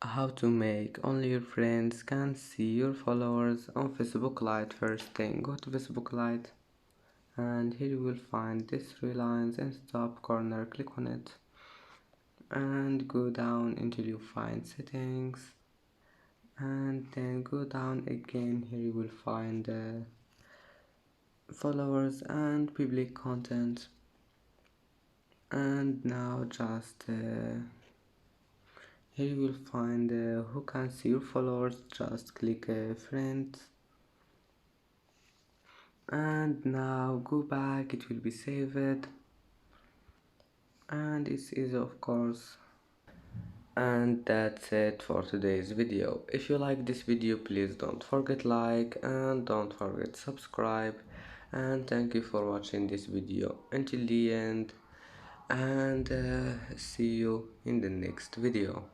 How to make only your friends can see your followers on Facebook Lite. First thing, go to Facebook Lite and here you will find these three lines in the top corner. Click on it and go down until you find settings, and then go down again. Here you will find followers and public content, and now just here you will find who can see your followers. Just click friends, and now go back, it will be saved, and it's easy of course. And that's it for today's video. If you like this video, please don't forget like and don't forget subscribe, and thank you for watching this video until the end, and see you in the next video.